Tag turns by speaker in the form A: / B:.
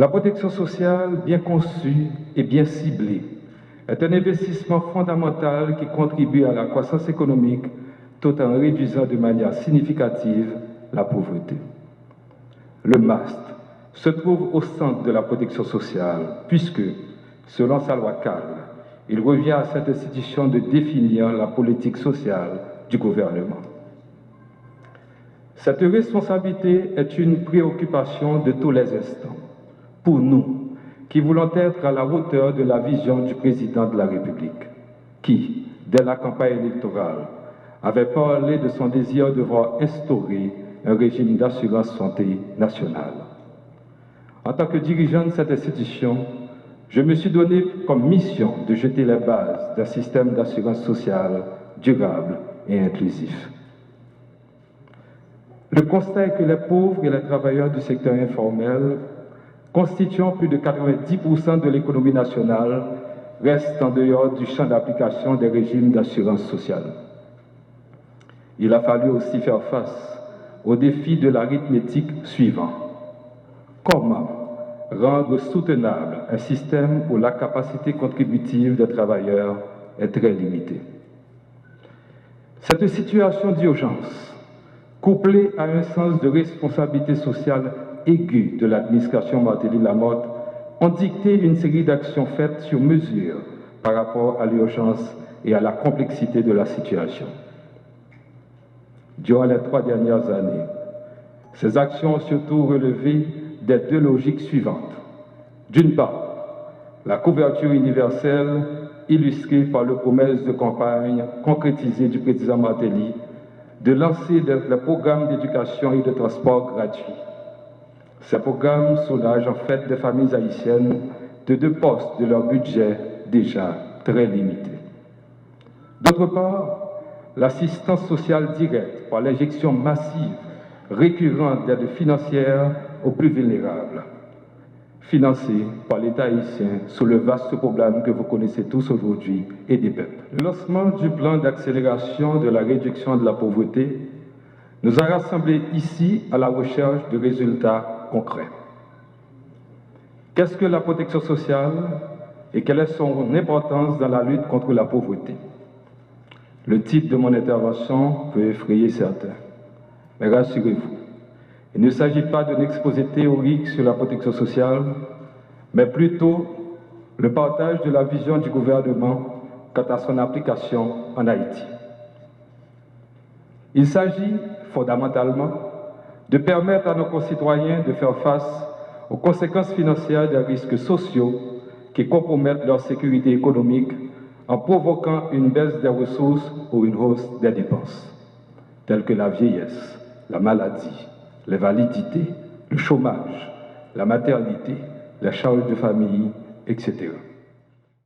A: La protection sociale, bien conçue et bien ciblée, est un investissement fondamental qui contribue à la croissance économique tout en réduisant de manière significative la pauvreté. Le MAST se trouve au centre de la protection sociale puisque, selon sa loi cadre, il revient à cette institution de définir la politique sociale du gouvernement. Cette responsabilité est une préoccupation de tous les instants pour nous qui voulons être à la hauteur de la vision du président de la République, qui, dès la campagne électorale, avait parlé de son désir de voir instaurer un régime d'assurance santé nationale. En tant que dirigeant de cette institution, je me suis donné comme mission de jeter les bases d'un système d'assurance sociale durable et inclusif. Le constat est que les pauvres et les travailleurs du secteur informel, constituant plus de 90% de l'économie nationale, restent en dehors du champ d'application des régimes d'assurance sociale. Il a fallu aussi faire face au défi de l'arithmétique suivant. Comment rendre soutenable un système où la capacité contributive des travailleurs est très limitée? Cette situation d'urgence, couplée à un sens de responsabilité sociale aiguë de l'administration Martelly-Lamotte, ont dicté une série d'actions faites sur mesure par rapport à l'urgence et à la complexité de la situation. Durant les 3 dernières années, ces actions ont surtout relevé des 2 logiques suivantes. D'une part, la couverture universelle illustrée par les promesses de campagne concrétisées du président Martelly de lancer des programmes d'éducation et de transport gratuits. Ces programmes soulagent en fait des familles haïtiennes de 2 postes de leur budget déjà très limité. D'autre part, l'assistance sociale directe par l'injection massive, récurrente d'aides financières aux plus vulnérables, financée par l'État haïtien sous le vaste problème que vous connaissez tous aujourd'hui et des peuples. Le lancement du plan d'accélération de la réduction de la pauvreté nous a rassemblés ici à la recherche de résultats concrets. Qu'est-ce que la protection sociale et quelle est son importance dans la lutte contre la pauvreté? Le titre de mon intervention peut effrayer certains, mais rassurez-vous, il ne s'agit pas d'un exposé théorique sur la protection sociale, mais plutôt le partage de la vision du gouvernement quant à son application en Haïti. Il s'agit fondamentalement de permettre à nos concitoyens de faire face aux conséquences financières des risques sociaux qui compromettent leur sécurité économique en provoquant une baisse des ressources ou une hausse des dépenses, telles que la vieillesse, la maladie, les validités, le chômage, la maternité, les charges de famille, etc.